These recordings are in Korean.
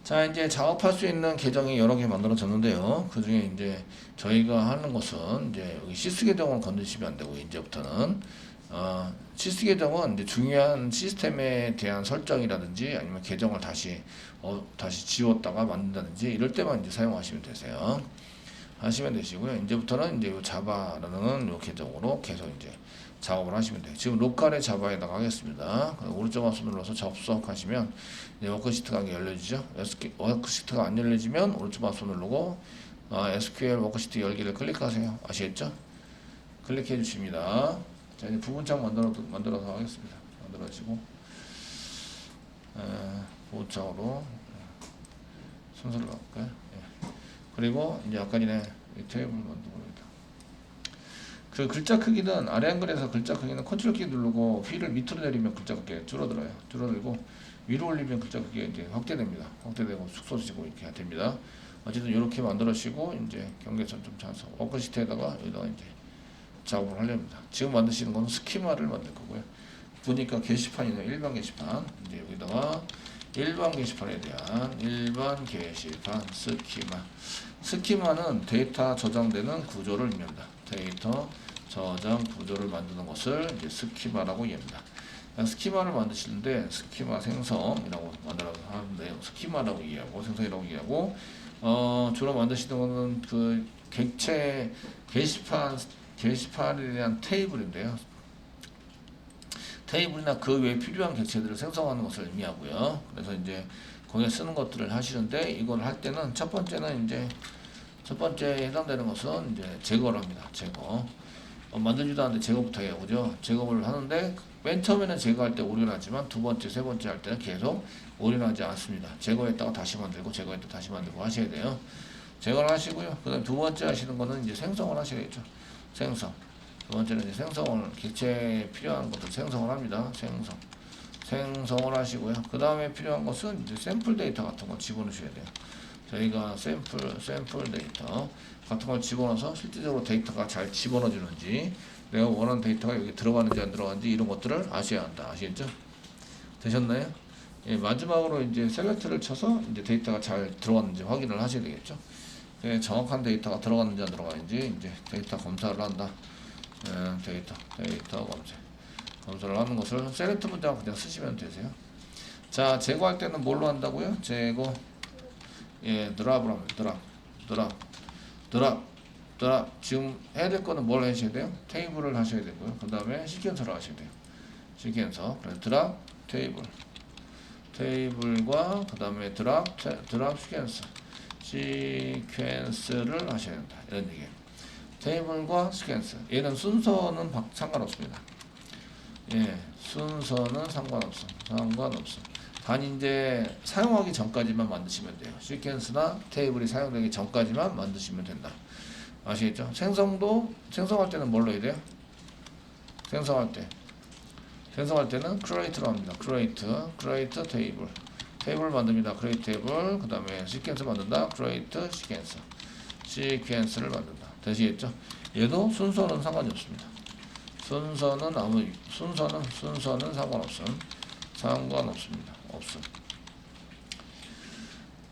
자, 이제 작업할 수 있는 계정이 여러 개 만들어졌는데요. 그 중에 이제 저희가 하는 것은 이제 여기 시스 계정을 건드시면 안 되고, 이제부터는, 시스 계정은 이제 중요한 시스템에 대한 설정이라든지 아니면 계정을 다시 지웠다가 만든다든지 이럴 때만 이제 사용하시면 되세요. 하시면 되시고요. 이제부터는 이제 요 자바라는 요 계정으로 계속 이제 작업을 하시면 돼요. 지금 로컬의 자바에다가 하겠습니다. 오른쪽 마우스 눌러서 접속하시면 이제 워크시트가 열려지죠. 워크시트가 안 열려지면 오른쪽 마우스 누르고 SQL 워크시트 열기를 클릭하세요. 아시겠죠? 클릭해 주십니다. 자, 이제 부분창 만들어서 하겠습니다. 만들어지고 부분창으로 순서를 바꿀까요? 예. 그리고 이제 아까 전에 테이블 만들고 그 글자 크기는 아래 한글에서 글자 크기는 컨트롤 키 누르고 휠을 밑으로 내리면 글자 크기가 줄어들어요. 줄어들고 위로 올리면 글자 크기가 이제 확대됩니다. 확대되고 축소되고 이렇게 됩니다. 어쨌든 이렇게 만들어시고 이제 경계선 좀 짜서 워크시트에다가 여기다가 이제 작업을 하렵니다. 지금 만드시는 건 스키마를 만들 거고요. 보니까 게시판이네요. 일반 게시판. 이제 여기다가 일반 게시판에 대한 일반 게시판 스키마. 스키마는 데이터 저장되는 구조를 의미합니다. 데이터 저장 구조를 만드는 것을 이제 스키마라고 이해합니다. 스키마를 만드시는데 스키마 생성이라고 만들어서 하는데요. 스키마라고 이해하고 생성이라고 이해하고 주로 만드시는 것은 그 객체 게시판에 대한 테이블인데요. 테이블이나 그 외에 필요한 객체들을 생성하는 것을 의미하고요. 그래서 이제 거기에 쓰는 것들을 하시는데 이걸 할 때는 첫 번째 해당되는 것은 이제 제거를 합니다. 제거. 만들지도 않는데 제거부터 해요. 그죠? 제거를 하는데 맨 처음에는 제거할 때 오류나지만 두 번째, 세 번째 할 때는 계속 오류나지 않습니다. 제거했다가 다시 만들고 제거했다가 다시 만들고 하셔야 돼요. 제거를 하시고요. 그 다음 두 번째 하시는 거는 이제 생성을 하셔야겠죠. 생성. 두 번째는 이제 생성을, 객체에 필요한 것들 생성을 합니다. 생성을 하시고요. 그 다음에 필요한 것은 이제 샘플 데이터 같은 거 집어넣으셔야 돼요. 저희가 샘플 데이터 같은 걸 집어넣어서 실질적으로 데이터가 잘 집어넣어주는지, 내가 원하는 데이터가 여기 들어가는지 안 들어가는지 이런 것들을 아셔야 한다. 아시겠죠? 되셨나요? 예, 마지막으로 이제 셀렉트를 쳐서 이제 데이터가 잘 들어갔는지 확인을 하셔야 되겠죠? 예, 정확한 데이터가 들어갔는지 안 들어가는지 이제 데이터 검사를 한다. 데이터 검사를 하는 것을 셀렉트 문장 그냥 쓰시면 되세요. 자, 제거할 때는 뭘로 한다고요? 제거. 예, 드랍을 합니다. 드랍. 지금 해야 될 거는 뭘 하셔야 돼요? 테이블을 하셔야 되고요. 그 다음에 시퀀서를 하셔야 돼요. 시퀀서. 그래서 드랍 테이블과 그 다음에 드랍 시퀀스를 하셔야 된다. 이런 얘기예요. 테이블과 시퀀스. 얘는 순서는 상관없습니다. 예, 순서는 상관없음. 단 이제 사용하기 전까지만 만드시면 돼요. 시퀀스나 테이블이 사용되기 전까지만 만드시면 된다. 아시겠죠? 생성할 때는 뭘로 해야 돼요? 생성할 때는 create로 합니다. create 테이블 만듭니다. create 테이블. 그 다음에 시퀀스 만든다. create 시퀀스를 만든다. 되시겠죠? 얘도 순서는 상관이 없습니다. 순서는 상관없습니다.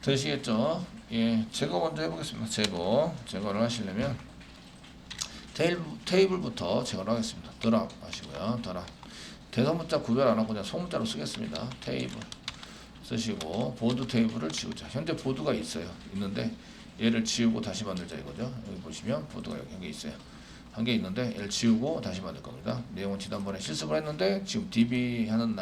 되시겠죠? 예, 제거 먼저 해보겠습니다. 제거를 하시려면 테이블부터 제거를 하겠습니다. 드랍 하시고요. 대소문자 구별 안 하고 그냥 소문자로 쓰겠습니다. 테이블 쓰시고 보드 테이블을 지우자. 현재 보드가 있는데 얘를 지우고 다시 만들자 이거죠. 여기 보시면 보드가 여기 한 개 있어요. 한 개 있는데 얘를 지우고 다시 만들 겁니다. 내용은 지난번에 실습을 했는데 지금 DB 하는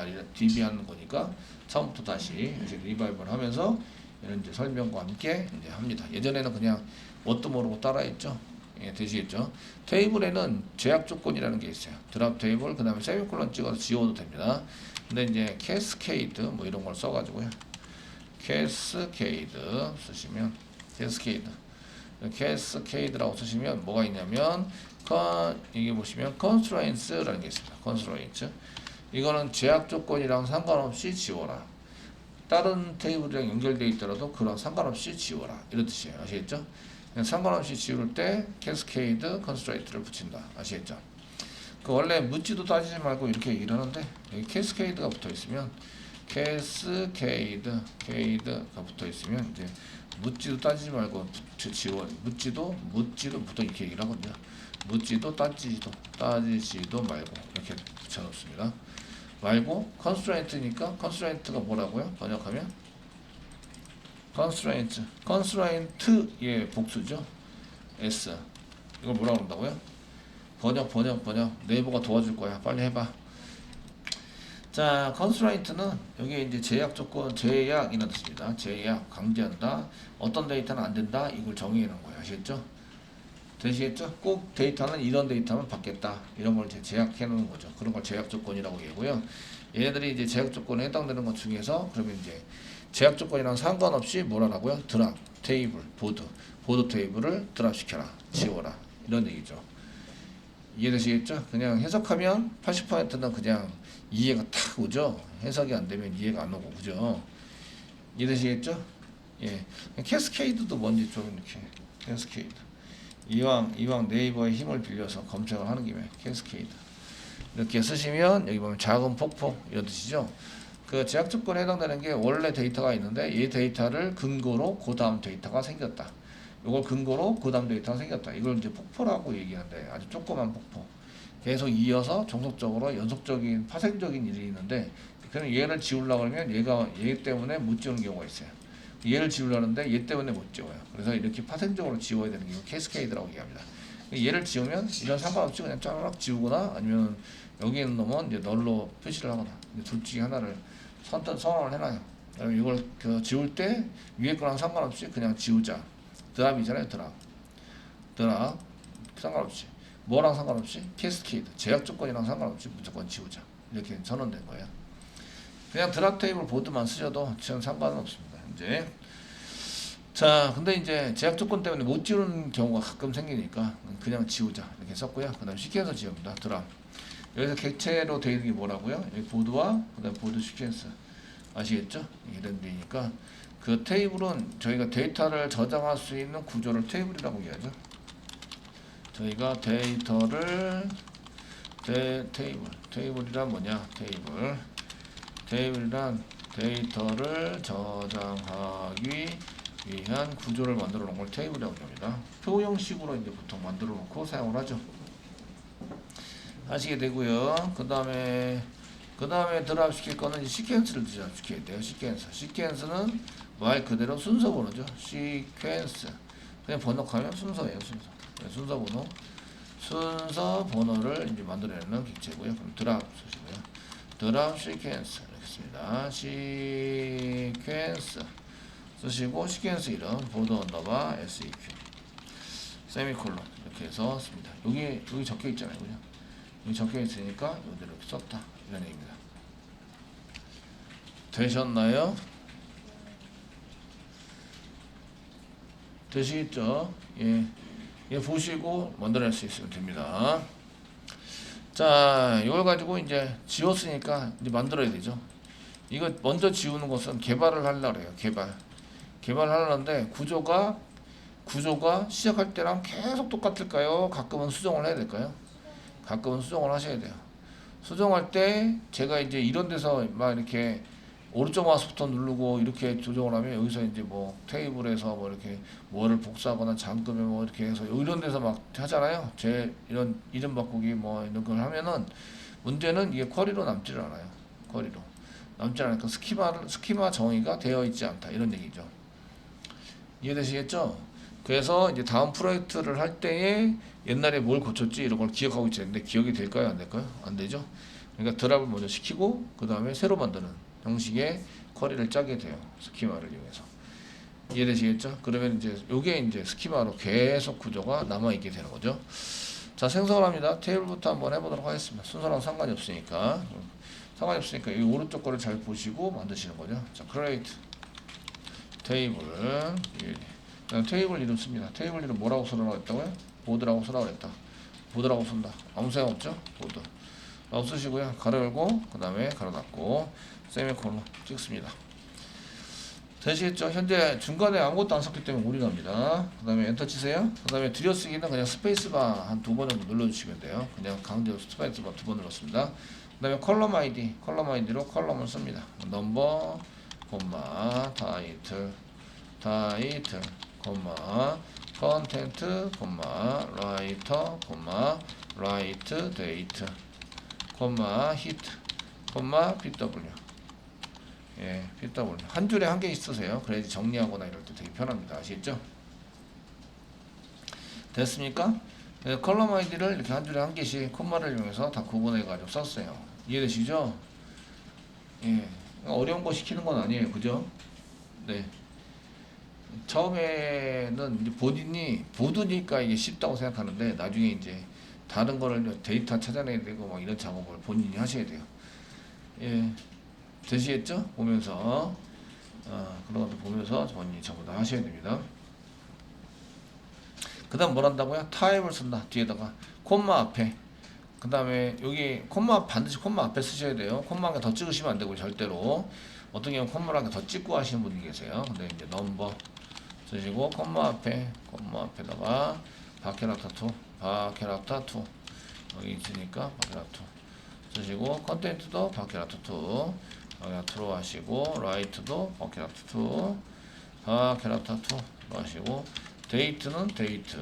거니까 처음부터 다시 이제 리바이벌 하면서 이런 이제 설명과 함께 이제 합니다. 예전에는 그냥 뭣도 모르고 따라했죠. 예, 되시겠죠? 테이블에는 제약 조건이라는 게 있어요. 드랍 테이블, 그 다음에 세미콜론 찍어서 지워도 됩니다. 근데 이제 캐스케이드 뭐 이런 걸 써가지고요. 캐스케이드 쓰시면 캐스케이드라고 쓰시면 뭐가 있냐면 이게 보시면 constraints라는 게 있습니다. constraints. 이거는 제약 조건이랑 상관없이 지워라. 다른 테이블이랑 연결되어 있더라도 그런 상관없이 지워라. 이런 뜻이에요. 아시겠죠? 상관없이 지울 때 cascade constraint를 붙인다. 아시겠죠? 그 원래 묻지도 따지지 말고 이렇게 얘기를 하는데 여기 cascade가 붙어 있으면 캐스케이드가 붙어 있으면 이제 묻지도 따지지 말고 지워 묻지도 부터 이렇게 얘기를 하거든요. 묻지도 따지지도 말고 이렇게 붙여놓습니다. 말고 constraint니까 constraint가 뭐라고요? 번역하면 constraint의 복수죠. S 이걸 뭐라고 한다고요? 번역 네이버가 도와줄 거야. 빨리 해봐. 자, constraint는 여기 이제 제약 조건, 제약이라는 뜻입니다. 제약, 강제한다. 어떤 데이터는 안 된다. 이걸 정의해 놓은 거예요. 아시겠죠? 되시겠죠? 꼭 데이터는 이런 데이터만 받겠다. 이런 걸 이제 제약해 놓은 거죠. 그런 걸 제약 조건이라고 얘기하고요. 얘네들이 이제 제약 조건에 해당되는 것 중에서 그러면 이제 제약 조건이랑 상관없이 뭐라고요? 드랍, 테이블, 보드 테이블을 드랍 시켜라. 지워라. 이런 얘기죠. 이해되시겠죠? 그냥 해석하면 80%는 그냥 이해가 탁 오죠. 해석이 안 되면 이해가 안 오고, 그죠? 이해되시겠죠? 예. 캐스케이드도 뭔지 좀 이렇게 캐스케이드. 이왕 네이버의 힘을 빌려서 검색을 하는 김에 캐스케이드 이렇게 쓰시면 여기 보면 작은 폭포 이런 뜻이죠. 그 제약 조건에 해당되는 게 원래 데이터가 있는데 이 데이터를 근거로 그 다음 데이터가 생겼다. 이걸 근거로 그 다음 데이터가 생겼다. 이걸 이제 폭포라고 얘기하는데 아주 조그만 폭포. 계속 이어서 종속적으로 연속적인 파생적인 일이 있는데 그럼 얘를 지우려고 하면 얘 때문에 못 지우는 경우가 있어요. 얘를 지우려는데 얘 때문에 못 지워요. 그래서 이렇게 파생적으로 지워야 되는 게 캐스케이드라고 얘기합니다. 얘를 지우면 이런 상관없이 그냥 쫙 지우거나 아니면 여기 있는 놈은 이제 널로 표시를 하거나 둘 중에 하나를 선언을 해놔요. 그러면 이걸 지울 때 위에 거랑 상관없이 그냥 지우자. 드랍이잖아요. 드랍 상관없이 뭐랑 상관없이 캐스케이드 제약 조건이랑 상관없이 무조건 지우자. 이렇게 선언된 거예요. 그냥 드랍 테이블 보드만 쓰셔도 지금 상관은 없습니다. 이제 자, 근데 이제 제약 조건 때문에 못 지우는 경우가 가끔 생기니까 그냥 지우자 이렇게 썼고요. 그다음 시퀀서 지웁니다. 드랍. 여기서 객체로 되어 있는 게 뭐라고요? 여기 보드와 그다음 보드 시퀀서 아시겠죠? 이런 데니까 그 테이블은 저희가 데이터를 저장할 수 있는 구조를 테이블이라고 얘기하죠. 저희가 데이터를 테이블이란 뭐냐? 테이블이란 데이터를 저장하기 위한 구조를 만들어 놓은 걸 테이블이라고 합니다. 표 형식으로 이제 보통 만들어 놓고 사용을 하죠. 하시게 되고요. 그 다음에 드랍 시킬 거는 시퀀스를 드랍 시켜야 돼요. 시퀀스는 말 그대로 순서 번호죠. 시퀀스 그냥 번역하면 순서예요. 순서 번호. 순서 번호를 이제 만들어내는 객체고요. 그럼 드랍 쓰시고요. 드랍 시퀀스 이렇게 씁니다. 시퀀스 쓰시고 시퀀스 이름 보드 언더바 seq 세미콜론 이렇게 해서 씁니다. 여기 적혀 있잖아요. 그죠? 여기 적혀 있으니까 이대로 이렇게 썼다. 이런 얘기입니다. 되셨나요? 되시겠죠? 예. 예, 보시고 만들어낼 수 있으면 됩니다. 자, 이걸 가지고 이제 지웠으니까 이제 만들어야 되죠. 이거 먼저 지우는 것은 개발을 하려고 해요. 개발하려는데 구조가 시작할 때랑 계속 똑같을까요? 가끔은 수정을 해야 될까요? 가끔은 수정을 하셔야 돼요. 수정할 때 제가 이제 이런 데서 막 이렇게 오른쪽 마우스부터 누르고 이렇게 조정을 하면 여기서 이제 뭐 테이블에서 뭐 이렇게 뭐를 복사하거나 잠금에 뭐 이렇게 해서 이런 데서 막 하잖아요. 이런 이름 바꾸기 뭐 이런 걸 하면은 문제는 이게 쿼리로 남질 않아요. 쿼리로 남지 않으니까 스키마 정의가 되어 있지 않다 이런 얘기죠. 이해되시겠죠? 그래서 이제 다음 프로젝트를 할 때에 옛날에 뭘 고쳤지 이런 걸 기억하고 있어야 되는데 기억이 될까요? 안 될까요? 안 되죠? 그러니까 드랍을 먼저 시키고 그 다음에 새로 만드는 형식의 쿼리를 짜게 돼요. 스키마를 이용해서. 이해되시겠죠? 그러면 이제 요게 이제 스키마로 계속 구조가 남아있게 되는 거죠. 자, 생성을 합니다. 테이블부터 한번 해보도록 하겠습니다. 순서랑 상관이 없으니까 이 오른쪽 거를 잘 보시고 만드시는 거죠. 자, create 테이블 테이블 이름 씁니다. 테이블 이름 뭐라고 쓰라고 했다고요? 보드라고 쓰라고 했다. 보드라고 쓴다. 아무 생각 없죠? 보드 라고 쓰시고요. 가로 열고 그 다음에 가로 닫고 세미콜론 찍습니다. 되시겠죠? 현재 중간에 아무것도 안 썼기 때문에 올인합니다. 그 다음에 엔터 치세요. 그 다음에 들여쓰기는 그냥 스페이스바 한 2번 정도 눌러주시면 돼요. 그냥 강제로 스페이스바 2번 눌렀습니다. 그 다음에 컬럼 아이디로 컬럼을 씁니다. 넘버, 콤마, 타이틀, 콤마, 컨텐트, 콤마, 라이터, 콤마, 라이트, 데이트, 콤마, 히트, 콤마, PW. 예, PW. 한 줄에 한 개씩 쓰세요. 그래야지 정리하거나 이럴 때 되게 편합니다. 아시겠죠? 됐습니까? 컬럼 아이디를 이렇게 한 줄에 한 개씩 콤마를 이용해서 다 구분해가지고 썼어요. 이해되시죠? 예. 어려운 거 시키는 건 아니에요. 그죠? 네. 처음에는 이제 본인이 보드니까 이게 쉽다고 생각하는데 나중에 이제 다른 거를 데이터 찾아내야 되고 뭐 이런 작업을 본인이 하셔야 돼요. 예. 되시겠죠? 보면서. 그런 것도 보면서 본인이 전부 다 하셔야 됩니다. 그 다음 뭘 한다고요? 타입을 쓴다. 뒤에다가 콤마 앞에. 그 다음에 여기 콤마 반드시 콤마 앞에 쓰셔야 돼요. 콤마 한 개 더 찍으시면 안 되고 절대로. 어떤 경우 콤마를 한 개 더 찍고 하시는 분이 계세요. 근데 이제 넘버 쓰시고 콤마 앞에다가 바케라타 2 여기 있으니까 바케라타 2 쓰시고 컨텐츠도 바케라타 2 바케라타로 하시고 라이트도 바케라타 2 바케라타 2로 하시고 데이트는 데이트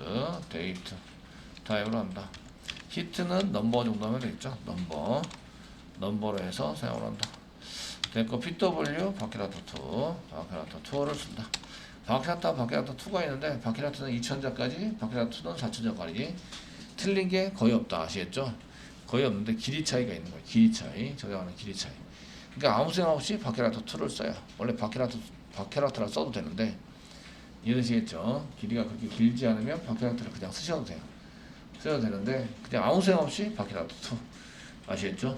타입으로 한다. 히트는 넘버 정도 하면 되겠죠. 넘버로 해서 사용을 한다. 됐고 PW 바케라타 2를 쓴다. 바케라타 2가 있는데 바케라타는 2000자까지 바케라타는 4000자까지 틀린 게 거의 없다. 아시겠죠? 거의 없는데 길이 차이가 있는 거예요. 길이 차이, 저장하는 길이 차이. 그러니까 아무 생각 없이 바케라타 2를 써요. 원래 바케라타라 써도 되는데 이해되시겠죠? 길이가 그렇게 길지 않으면 바케라타를 그냥 쓰셔도 돼요. 써도 되는데 그냥 아무 생각 없이 바케라타 2 아시겠죠?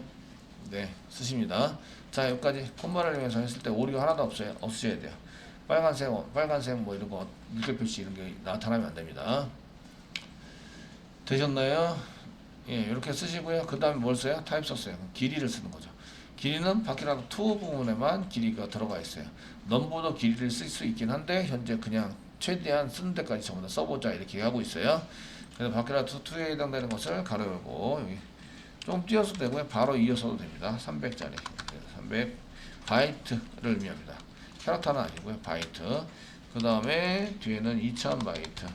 네, 쓰십니다. 자, 여기까지 콤마를 이용해서 했을 때 오류가 하나도 없으셔야 돼요. 빨간색 뭐 이런 거 물결 표시 이런 게 나타나면 안 됩니다. 되셨나요? 예, 이렇게 쓰시고요. 그 다음에 뭘 써요? 타입 썼어요. 길이를 쓰는 거죠. 길이는 바케라타 2 부분에만 길이가 들어가 있어요. 넘버도 길이를 쓸 수 있긴 한데 현재 그냥 최대한 쓰는 데까지 전부 다 써보자 이렇게 하고 있어요. 그래서 바케라타 2에 해당되는 것을 가로 열고 여기 좀 띄어서도 되고요. 바로 이어서도 됩니다. 300짜리 300 바이트를 의미합니다. 캐릭터는 아니고요. 바이트. 그 다음에 뒤에는 2000 바이트.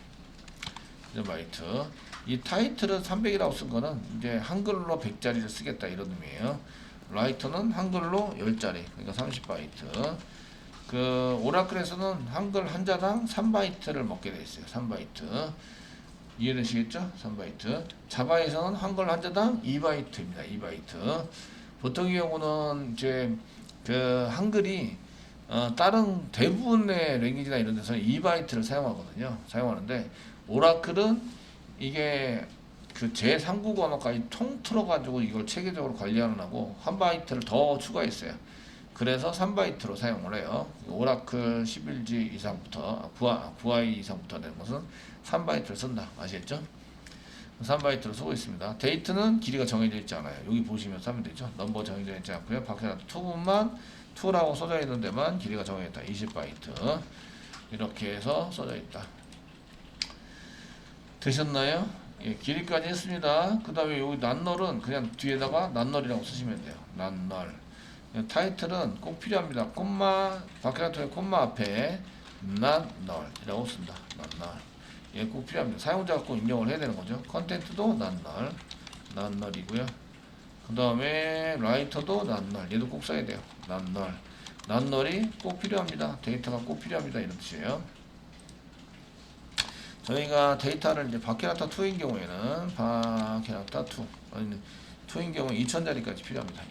이 타이틀은 300이라고 쓴 거는 이제 한글로 100짜리를 쓰겠다 이런 의미예요. 라이터는 한글로 10짜리. 그러니까 30바이트. 그 오라클에서는 한글 한자당 3바이트를 먹게 돼 있어요. 3바이트. 이해되시겠죠? 3바이트. 자바에서는 한글 한자당 2바이트입니다. 2바이트. 보통의 경우는 이제 그 한글이 다른 대부분의 랭귀지나 이런 데서는 2바이트를 사용하는데 오라클은 이게 그 제3국어 언어까지 통틀어 가지고 이걸 체계적으로 관리하는 하고 1바이트를 더 추가했어요. 그래서 3바이트로 사용을 해요. 오라클 11G 이상부터 9i 이상부터 되는 것은 3바이트를 쓴다. 아시겠죠? 3바이트로 쓰고 있습니다. 데이트는 길이가 정해져 있지 않아요. 여기 보시면서 하면 되죠. 넘버 정해져 있지 않고요. 바케라타 2분만 2라고 써져 있는 데만 길이가 정해져 있다. 20바이트 이렇게 해서 써져 있다. 되셨나요? 예, 길이까지 했습니다. 그 다음에 여기 낱널은 그냥 뒤에다가 낱널이라고 쓰시면 돼요. 낱널. 타이틀은 꼭 필요합니다. 바케라타의 콤마 앞에 낱널이라고 쓴다. 낱널. 예, 꼭 필요합니다. 사용자가 꼭 입력을 해야 되는 거죠. 컨텐츠도 낱널이고요. 그 다음에 라이터도 낱널. 얘도 꼭 써야 돼요. 낱널이 꼭 필요합니다. 데이터가 꼭 필요합니다. 이런 뜻이에요. 저희가 데이터를 이제 바케라타 2인 경우에는 바케라타 2인 경우에 2000자리까지 필요합니다.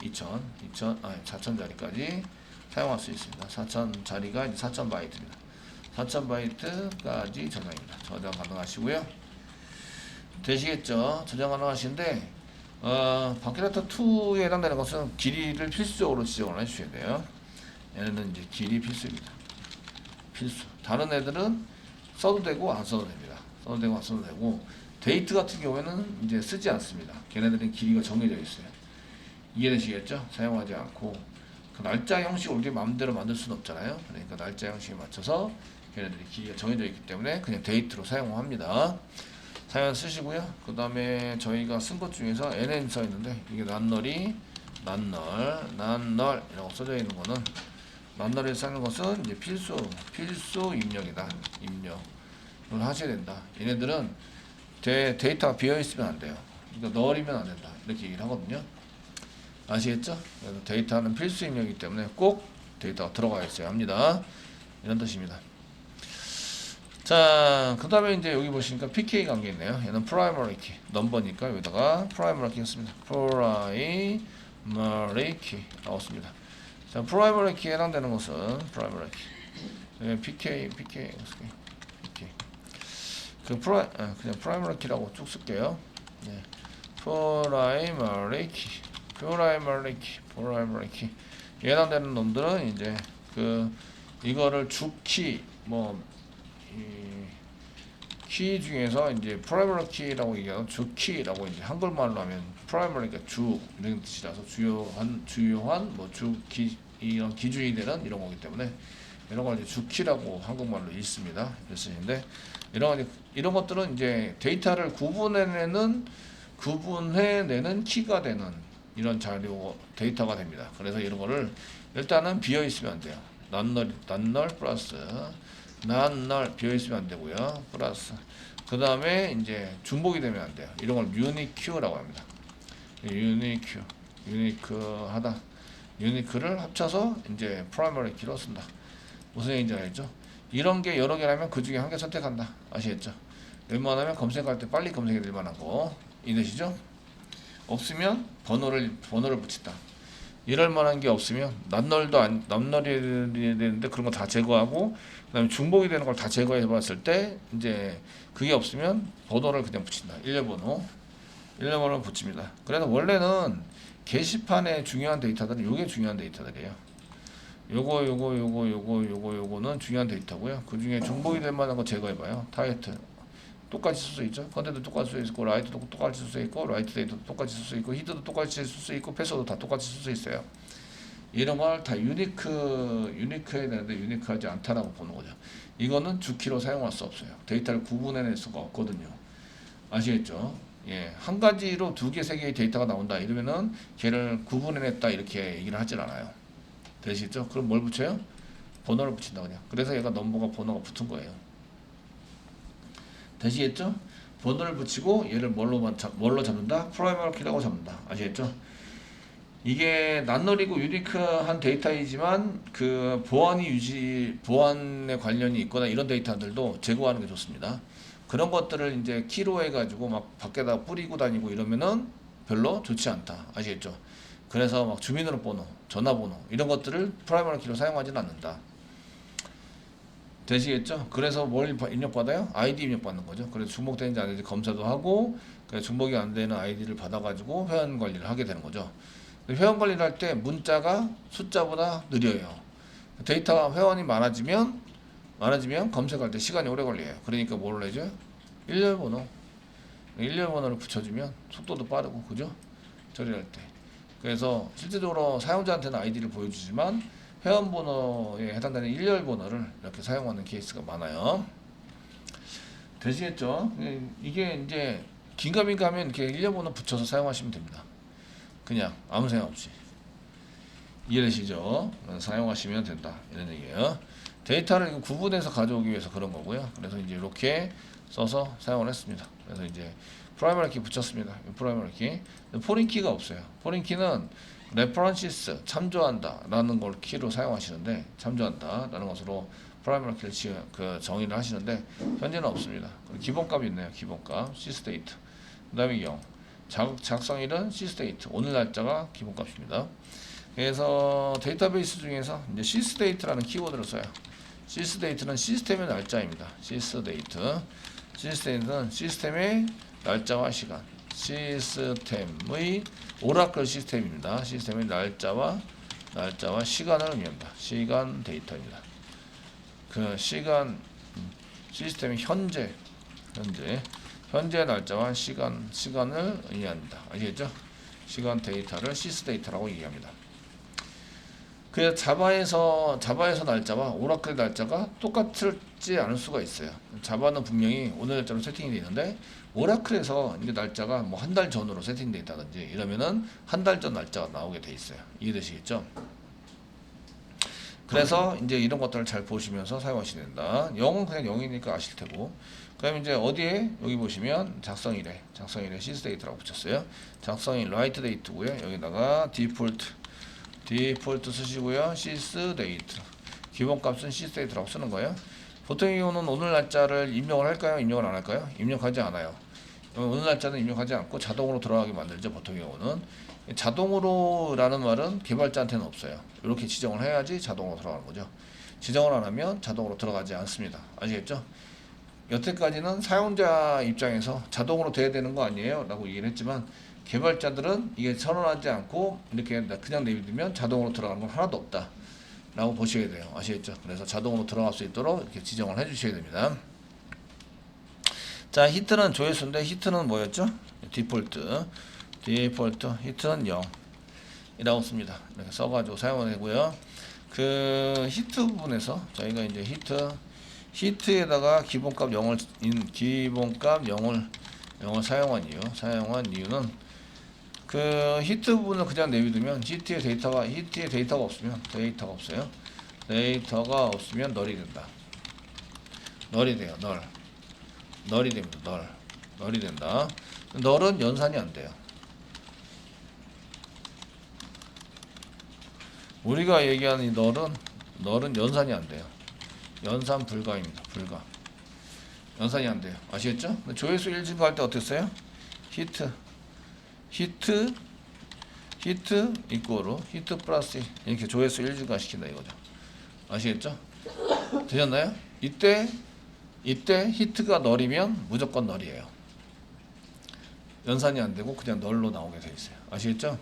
4000자리까지 사용할 수 있습니다. 4000자리가 이제 4000바이트입니다. 4000바이트까지 저장입니다. 저장 가능하시고요. 되시겠죠? 저장 가능하신데 바케라타 2에 해당되는 것은 길이를 필수적으로 지정을 해주셔야 돼요. 얘는 이제 길이 필수입니다. 필수. 다른 애들은 써도 되고 안 써도 됩니다. 써도 되고 안 써도 되고 데이트 같은 경우에는 이제 쓰지 않습니다. 걔네들은 길이가 정해져 있어요. 이해되시겠죠? 사용하지 않고 그 날짜 형식을 우리 마음대로 만들 수는 없잖아요. 그러니까 날짜 형식에 맞춰서 걔네들이 길이가 정해져 있기 때문에 그냥 데이트로 사용합니다. 사용 쓰시고요. 그 다음에 저희가 쓴 것 중에서 NN 써 있는데 이게 낱널이 난널이라고 써져 있는 거는 난널에 쓰는 것은 이제 필수 입력이다. 입력을 하셔야 된다. 얘네들은 데이터가 비어 있으면 안 돼요. 그러니까 널이면 안 된다. 이렇게 얘기를 하거든요. 아시겠죠? 그래서 데이터는 필수 입력이기 때문에 꼭 데이터가 들어가 있어야 합니다. 이런 뜻입니다. 자, 그 다음에 이제 여기 보시니까 PK 관계 있네요. 얘는 primary key, 넘버니까 여기다가 primary key 씁니다. primary key 나왔습니다. 자, primary key에 해당되는 것은 primary key, PK. 그냥 primary key라고 쭉 쓸게요. 네. primary key. 해당되는 놈들은 이제 이거를 주키 키 중에서 이제 프라이머리 키라고 얘기하는 주키라고 이제 한글말로 하면 프라이머리가 주 이런 뜻이라서 주요한 이런 기준이 되는 이런 거기 때문에 이런 걸 이제 주키라고 한국말로 읽습니다. 그랬는데 이런 것들은 이제 데이터를 구분해내는 키가 되는 이런 데이터가 됩니다. 그래서 이런 거를 일단은 비어 있으면 안 돼요. 난널 플러스 난널 비어 있으면 안 되고요. 플러스 그 다음에 이제 중복이 되면 안 돼요. 이런 걸 유니큐라고 합니다. 유니크를 합쳐서 이제 프라이머리 키로 쓴다. 무슨 얘기인지 알겠죠? 이런 게 여러 개라면 그 중에 한 개 선택한다. 아시겠죠? 웬만하면 검색할 때 빨리 검색이 될 만한 거 이 뜻이죠? 없으면 번호를 붙인다. 이럴 만한 게 없으면 남널이 되는데 그런 거 다 제거하고 그다음에 중복이 되는 걸 다 제거해 봤을 때 이제 그게 없으면 번호를 그냥 붙인다. 일련번호를 붙입니다. 그래서 원래는 게시판에 중요한 데이터들은 요게 중요한 데이터들이에요. 요거는 중요한 데이터고요. 그 중에 중복이 될 만한 거 제거해 봐요. 타이틀 똑같이 쓸 수 있죠. 컨텐츠도 똑같이 쓸 수 있고, 라이트도 똑같이 쓸 수 있고, 라이트 데이터도 똑같이 쓸 수 있고, 히드도 똑같이 쓸 수 있고, 패스워드 다 똑같이 쓸 수 있어요. 이런 걸 다 유니크해야 되는데 유니크하지 않다라고 보는 거죠. 이거는 주키로 사용할 수 없어요. 데이터를 구분해낼 수가 없거든요. 아시겠죠? 예, 한 가지로 두 개, 세 개의 데이터가 나온다 이러면은 걔를 구분해냈다 이렇게 얘기를 하질 않아요. 되시죠? 그럼 뭘 붙여요? 번호를 붙인다 그냥. 그래서 얘가 번호가 붙은 거예요. 되시겠죠? 번호를 붙이고 얘를 뭘로 잡는다? 프라이머리 키라고 잡는다. 아시겠죠? 이게 난널이고 유니크한 데이터이지만 그 보안에 관련이 있거나 이런 데이터들도 제거하는 게 좋습니다. 그런 것들을 이제 키로 해가지고 막 밖에다 뿌리고 다니고 이러면은 별로 좋지 않다. 아시겠죠? 그래서 막 주민등록번호, 전화번호 이런 것들을 프라이머리 키로 사용하지는 않는다. 되시겠죠? 그래서 뭘 입력받아요? 아이디 입력받는 거죠. 그래서 중복되는지 안 되는지 검사도 하고 중복이 안 되는 아이디를 받아가지고 회원 관리를 하게 되는 거죠. 회원 관리를 할 때 문자가 숫자보다 느려요. 데이터가 회원이 많아지면 검색할 때 시간이 오래 걸려요. 그러니까 뭘 해줘요? 일렬번호를 붙여주면 속도도 빠르고 그죠? 처리할 때. 그래서 실제적으로 사용자한테는 아이디를 보여주지만 회원번호에 해당되는 일렬번호를 이렇게 사용하는 케이스가 많아요. 되시겠죠? 이게 이제 긴가민가 하면 이렇게 일렬번호 붙여서 사용하시면 됩니다. 그냥 아무 생각 없이. 이해되시죠? 사용하시면 된다. 이런 얘기예요. 데이터를 구분해서 가져오기 위해서 그런 거고요. 그래서 이제 이렇게 써서 사용을 했습니다. 그래서 이제 프라이머리 키 붙였습니다. 프라이머리 키. 포린 키가 없어요. 포린 키는 레퍼런시스 참조한다 라는 걸 키로 사용하시는데 참조한다 라는 것으로 프라이머리 키를 정의를 하시는데 현재는 없습니다. 기본값이 있네요. 기본값 시스데이트 그 다음에 0 작성일은 시스데이트 오늘 날짜가 기본값입니다. 그래서 데이터베이스 중에서 이제 시스데이트라는 키워드를 써요. 시스데이트는 시스템의 날짜입니다. 시스데이트는 시스템의 날짜와 시간 시스템의 오라클 시스템입니다. 시스템의 날짜와 시간을 의미합니다. 시간 데이터입니다. 그 시간 시스템의 현재 날짜와 시간을 의미합니다. 아시겠죠? 시간 데이터를 시스 데이터라고 얘기합니다. 그래서 자바에서 날짜와 오라클의 날짜가 똑같지 않을 수가 있어요. 자바는 분명히 오늘 날짜로 세팅이 되어 있는데 오라클에서 이제 날짜가 뭐 한 달 전으로 세팅되어 있다든지 이러면은 한 달 전 날짜가 나오게 돼 있어요. 이해되시겠죠? 그래서 이제 이런 것들을 잘 보시면서 사용하시면 된다. 0은 그냥 0이니까 아실 테고. 그다음에 이제 어디에 여기 보시면 작성일에 시스 데이트라고 붙였어요. 작성일 라이트 데이트고요. 여기다가 디폴트 쓰시고요. 시스 데이트. 기본값은 시스 데이트라고 쓰는 거예요. 보통의 경우는 오늘 날짜를 입력을 할까요? 입력을 안 할까요? 입력하지 않아요. 오늘 날짜는 입력하지 않고 자동으로 들어가게 만들죠. 보통의 경우는. 자동으로라는 말은 개발자한테는 없어요. 이렇게 지정을 해야지 자동으로 들어가는 거죠. 지정을 안 하면 자동으로 들어가지 않습니다. 아시겠죠? 여태까지는 사용자 입장에서 자동으로 돼야 되는 거 아니에요? 라고 얘기를 했지만 개발자들은 이게 선언하지 않고 이렇게 그냥 내비두면 자동으로 들어가는 건 하나도 없다 라고 보셔야 돼요. 아시겠죠? 그래서 자동으로 들어갈 수 있도록 이렇게 지정을 해 주셔야 됩니다. 자, 히트는 조회수인데 히트는 뭐였죠? 디폴트 히트는 0 이라고 씁니다. 이렇게 써가지고 사용을 되고요. 그 히트 부분에서 저희가 이제 히트에다가 기본값 0을 사용한 이유는 그 히트 부분을 그냥 내비두면 히트에 데이터가 없으면 데이터가 없으면 널이 된다. 널이 돼요. 널이 됩니다. 널이 된다. 널은 연산이 안 돼요. 우리가 얘기하는 이 널은 연산이 안 돼요. 연산 불가입니다. 연산이 안 돼요. 아시겠죠? 조회수 1 증가할 때 어땠어요? 히트 이꼬로 히트 플러스 이렇게 조회수 1 증가시킨다 이거죠. 아시겠죠? 되셨나요? 이때 히트가 널이면 무조건 널이에요. 연산이 안 되고 그냥 널로 나오게 돼 있어요. 아시겠죠?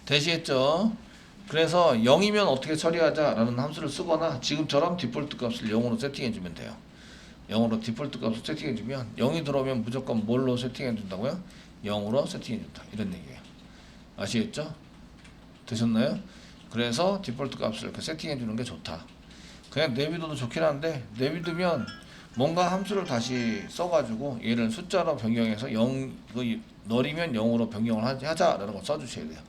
되시겠죠? 그래서 0이면 어떻게 처리하자라는 함수를 쓰거나 지금처럼 디폴트 값을 0으로 세팅해 주면 돼요. 0으로 디폴트 값을 세팅해 주면 0이 들어오면 무조건 뭘로 세팅해 준다고요? 0으로 세팅해 준다. 이런 얘기예요. 아시겠죠? 되셨나요? 그래서 디폴트 값을 이렇게 세팅해 주는 게 좋다. 그냥 내비둬도 좋긴 한데 내비두면 뭔가 함수를 다시 써가지고 얘를 숫자로 변경해서 0이면 0으로 변경을 하자라는 거 써주셔야 돼요.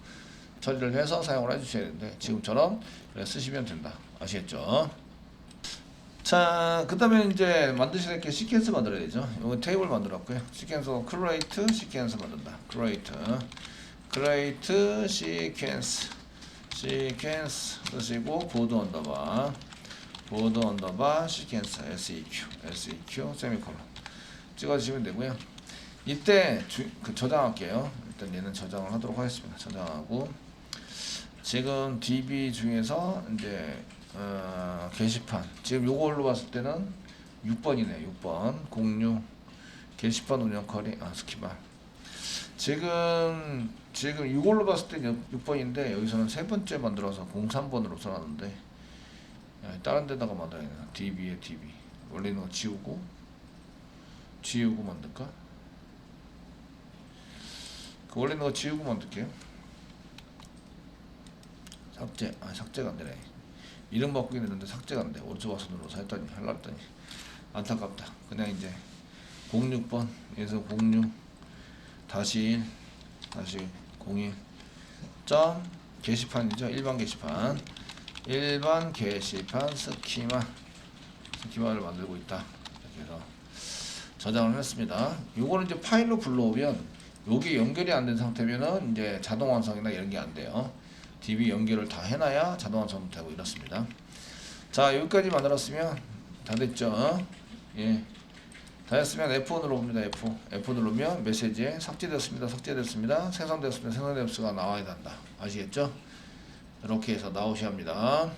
처리를 해서 사용을 해주셔야 되는데 지금처럼 쓰시면 된다. 아시겠죠? 자, 그 다음에 이제 만드셔야 될 게 시퀀스 만들어야 되죠. 이건 테이블 만들었고요. 시퀀스 create 시퀀스 만든다. create 시퀀스 쓰시고 보드 언더바 시퀀스 seq 세미콜론 찍어주시면 되고요. 이때 저장할게요. 일단 얘는 저장을 하도록 하겠습니다. 저장하고 지금 DB 중에서 이제 게시판 지금 요걸로 봤을 때는 6번이네. 6번 06 게시판 운영 커리 스키마 지금 이걸로 봤을 때 6번인데 여기서는 세 번째 만들어서 03번으로 써놨는데 다른 데다가 만들어야 되나. DB에 DB 원래 있는 거 지우고 만들까? 그 원래 있는 거 지우고 만들게요. 삭제가 안 되네. 이름 바꾸긴 했는데 삭제가 안 돼. 오른쪽 와서 눌러서 했더니 안타깝다. 그냥 이제 06번에서 06 다시 01 점 게시판이죠. 일반 게시판 스키마를 만들고 있다. 이렇게 해서 저장을 했습니다. 요거는 이제 파일로 불러오면 여기 연결이 안 된 상태면은 이제 자동 완성이나 이런 게 안 돼요. DB 연결을 다 해놔야 자동 완성 되고 이렇습니다. 자, 여기까지 만들었으면 다 됐죠? 예. 다 했으면 F 눌러봅니다. F 누르면 메시지에 삭제됐습니다. 생성됐습니다. 생성됐습니다. 나와야 된다. 아시겠죠? 이렇게 해서 나오셔야 합니다.